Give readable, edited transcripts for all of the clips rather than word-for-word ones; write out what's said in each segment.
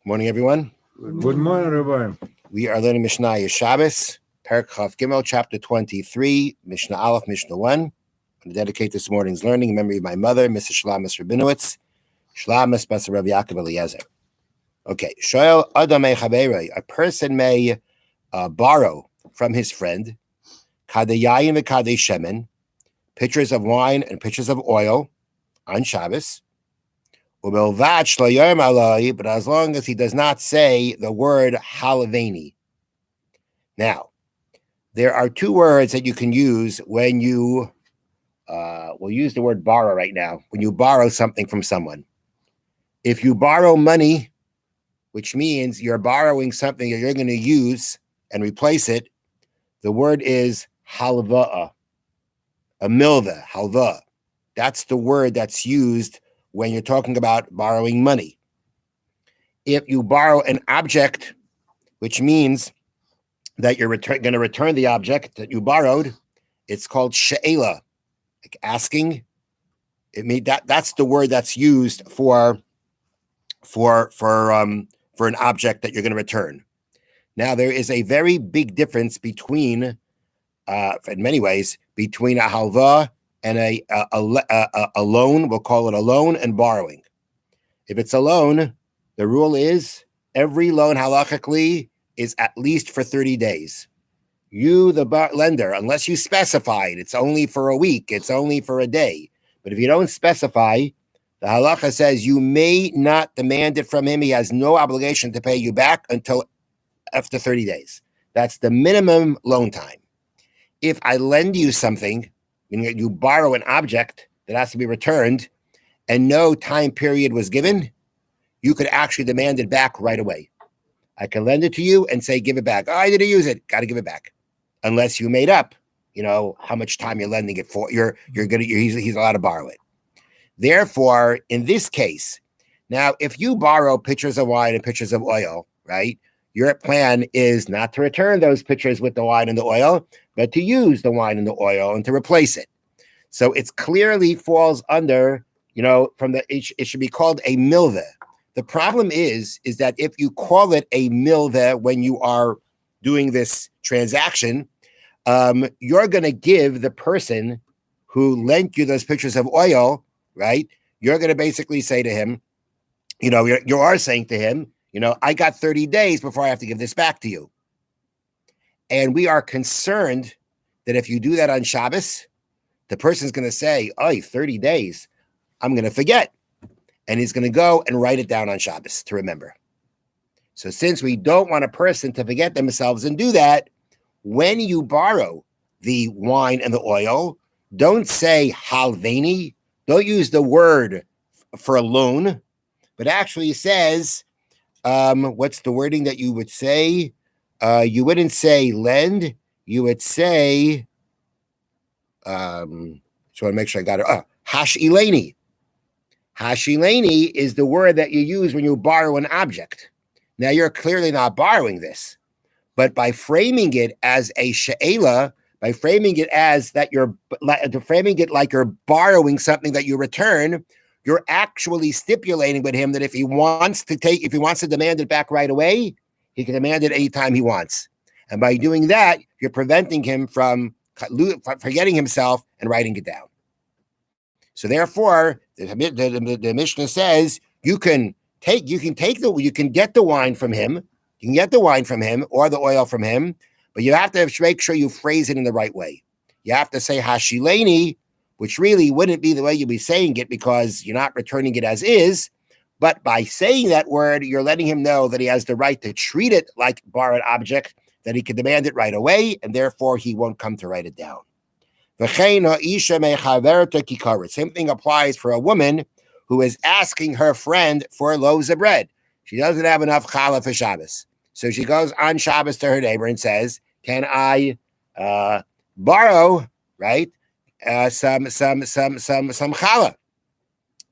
Morning, everyone. Good morning, Rabbi. We are learning Mishnah Shabbos, Perek Chaf Gimel, chapter 23, Mishnah Aleph, Mishnah 1. I'm going to dedicate this morning's learning in memory of my mother, Mrs. Shlomis Rabinowitz, Shlomis Basa Rav Yaakov Eliezer. Okay, Shoel Adam Chaverei, a person may borrow from his friend, Kadei Yayin v'Kadei Shemen, pitchers of wine and pitchers of oil on Shabbos. But as long as he does not say the word halaveni. Now, there are two words that you can use when you, we'll use the word borrow right now, when you borrow something from someone. If you borrow money, which means you're borrowing something that you're going to use and replace it, the word is halva, a milva, halva. That's the word that's used when you're talking about borrowing money. If you borrow an object, which means that you're going to return the object that you borrowed, it's called she'ela, like asking. That's the word that's used for an object that you're going to return. Now, there is a very big difference between, in many ways, between a halva and a loan. We'll call it a loan and borrowing. If it's a loan, the rule is every loan halachically is at least for 30 days. You, the lender, unless you specify it, it's only for a week, it's only for a day. But if you don't specify, the halacha says you may not demand it from him. He has no obligation to pay you back until after 30 days. That's the minimum loan time. If I lend you something, meaning you borrow an object that has to be returned and no time period was given, you could actually demand it back right away. I can lend it to you and say, give it back. Oh, I didn't use it. Got to give it back. Unless you made up, how much time you're lending it for. He's allowed to borrow it. Therefore, in this case, now, if you borrow pitchers of wine and pitchers of oil, right, your plan is not to return those pitchers with the wine and the oil, but to use the wine and the oil and to replace it. So it clearly falls under, it should be called a milveh. The problem is that if you call it a milveh when you are doing this transaction, you're going to give the person who lent you those pitchers of oil, right? You're going to basically say to him, you are saying to him, I got 30 days before I have to give this back to you. And we are concerned that if you do that on Shabbos, the person's going to say, 30 days, I'm going to forget. And he's going to go and write it down on Shabbos to remember. So since we don't want a person to forget themselves and do that, when you borrow the wine and the oil, don't say halveni. Don't use the word for a loan, but actually says, what's the wording that you would say? You wouldn't say lend. You would say, so I want to make sure I got it. Hashileni. Hashileni is the word that you use when you borrow an object. Now, you're clearly not borrowing this, but by framing it as a she'ela, by framing it as that framing it like you're borrowing something that you return, you're actually stipulating with him that if he wants to demand it back right away, he can demand it anytime he wants. And by doing that, you're preventing him from forgetting himself and writing it down. So therefore, the Mishnah says you can get the wine from him, or the oil from him, but you have to make sure you phrase it in the right way. You have to say hashileni, which really wouldn't be the way you'd be saying it because you're not returning it as is. But by saying that word, you're letting him know that he has the right to treat it like borrowed object, that he can demand it right away, and therefore he won't come to write it down. Same thing applies for a woman who is asking her friend for loaves of bread. She doesn't have enough challah for Shabbos. So she goes on Shabbos to her neighbor and says, can I borrow, right, some challah?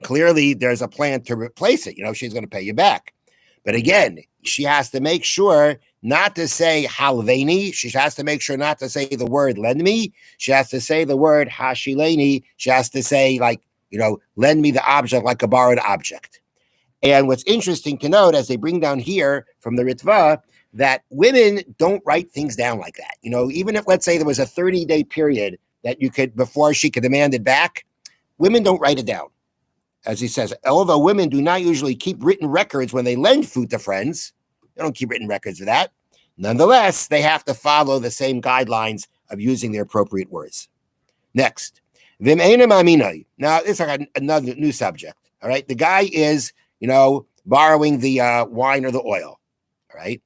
Clearly, there's a plan to replace it. She's going to pay you back. But again, she has to make sure not to say halveni. She has to make sure not to say the word lend me. She has to say the word hashileni. She has to say, lend me the object like a borrowed object. And what's interesting to note, as they bring down here from the Ritva, that women don't write things down like that. Even if, let's say, there was a 30-day period that you could, before she could demand it back, women don't write it down. As he says, although women do not usually keep written records when they lend food to friends, they don't keep written records of that. Nonetheless, they have to follow the same guidelines of using the appropriate words. Next, now it's like another new subject. All right, the guy is, borrowing the wine or the oil. All right,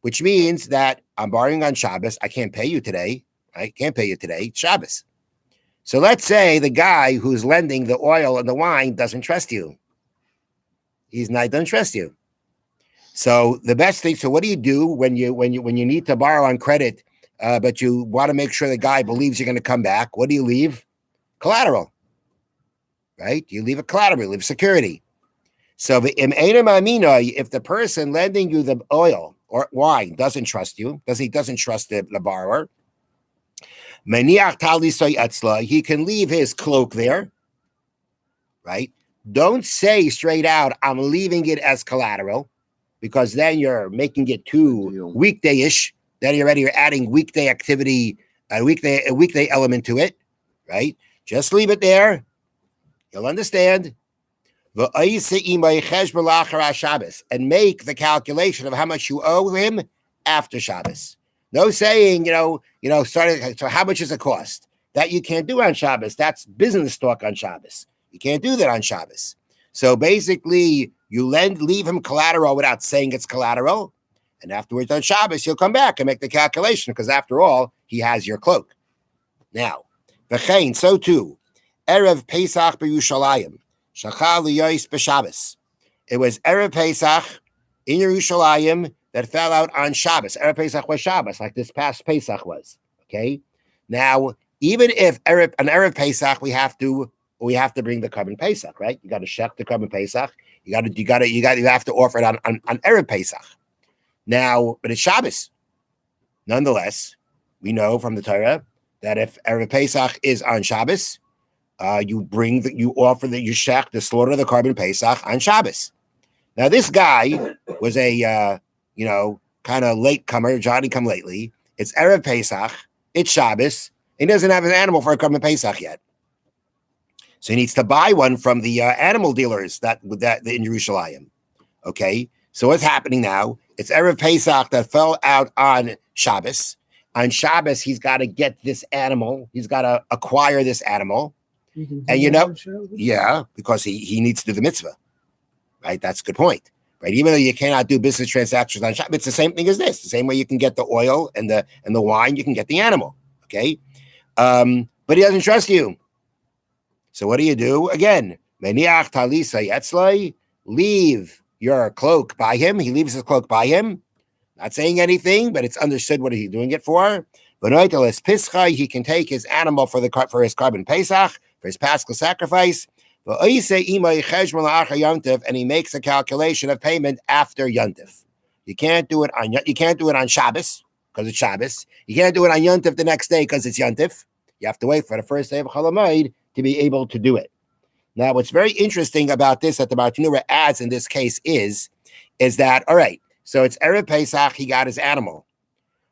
which means that I'm borrowing on Shabbos. I can't pay you today. Right, can't pay you today. It's Shabbos. So let's say the guy who's lending the oil and the wine doesn't trust you. Doesn't trust you. So the best thing. So what do you do when you need to borrow on credit, but you want to make sure the guy believes you're going to come back? What do you leave? Collateral. Right? You leave a collateral. You leave security. So if the person lending you the oil or wine doesn't trust you, doesn't trust the borrower, he can leave his cloak there. Right? Don't say straight out, I'm leaving it as collateral, because then you're making it too weekday-ish. Then you're adding weekday activity, a weekday element to it, right? Just leave it there. You'll understand. And make the calculation of how much you owe him after Shabbos. No saying, starting. So how much does it cost? That you can't do on Shabbos. That's business talk on Shabbos. You can't do that on Shabbos. So basically, you leave him collateral without saying it's collateral. And afterwards on Shabbos, you'll come back and make the calculation, because after all, he has your cloak. Now, v'chein, so too, Erev Pesach b'Yushalayim, shachal liyois b'Shabbos. It was Erev Pesach in Yerushalayim that fell out on Shabbos. Erev Pesach was Shabbos, like this past Pesach was. Okay? Now, even if an Erev Pesach, we have to bring the Korban Pesach, right? You got to shech the Korban Pesach. You have to offer it on Erev Pesach. Now, but it's Shabbos. Nonetheless, we know from the Torah that if Erev Pesach is on Shabbos, you offer you shech, the slaughter of the Korban Pesach on Shabbos. Now, this guy was a kind of late comer, Johnny come lately. It's Erev Pesach, it's Shabbos. He doesn't have an animal for a Korban Pesach yet. So he needs to buy one from the animal dealers that in Yerushalayim. Okay, so what's happening now? It's Erev Pesach that fell out on Shabbos. On Shabbos, he's got to get this animal. He's got to acquire this animal. And because he needs to do the mitzvah. Right, that's a good point. Right, even though you cannot do business transactions on Shabbos, it's the same thing as this. The same way you can get the oil and the wine, you can get the animal. Okay, but he doesn't trust you. So what do you do? Again, meniach talisa yetzlai, leave your cloak by him. He leaves his cloak by him. Not saying anything, but it's understood what he's doing it for. He can take his animal for his Korban Pesach, for his Paschal sacrifice. And he makes a calculation of payment after Yontif. You can't do it on Shabbos because it's Shabbos. You can't do it on Yontif the next day because it's Yontif. You have to wait for the first day of Chol Hamoed to be able to do it. Now, what's very interesting about this that the Bartanura adds in this case is that, all right, so it's Erev Pesach, he got his animal.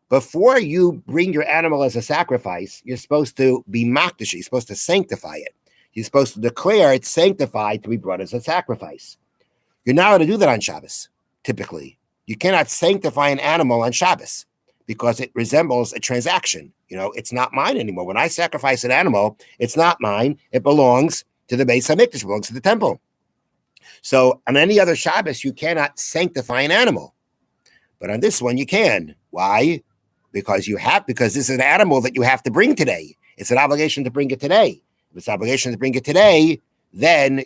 Before you bring your animal as a sacrifice, you're supposed to be makdash, you're supposed to sanctify it. You're supposed to declare it sanctified to be brought as a sacrifice. You're not allowed to do that on Shabbos, typically. You cannot sanctify an animal on Shabbos because it resembles a transaction. It's not mine anymore. When I sacrifice an animal, it's not mine. It belongs to the Beis HaMikdash, it belongs to the temple. So on any other Shabbos, you cannot sanctify an animal. But on this one, you can. Why? Because this is an animal that you have to bring today. It's an obligation to bring it today. If it's an obligation to bring it today, then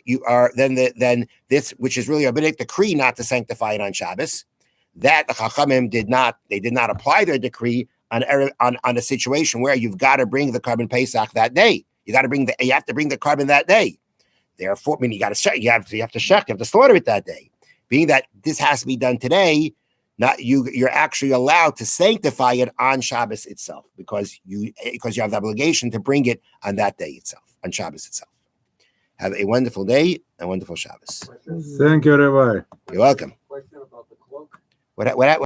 this, which is really a rabbinic decree not to sanctify it on Shabbos, that the Chachamim did not apply their decree on a situation where you've got to bring the Korban Pesach that day. You have to bring the Korban that day. Therefore, you have to slaughter it that day. Being that this has to be done today, you're actually allowed to sanctify it on Shabbos itself because you have the obligation to bring it on that day itself, on Shabbos itself. Have a wonderful day and wonderful Shabbos. Thank you, Rabbi. You're welcome. What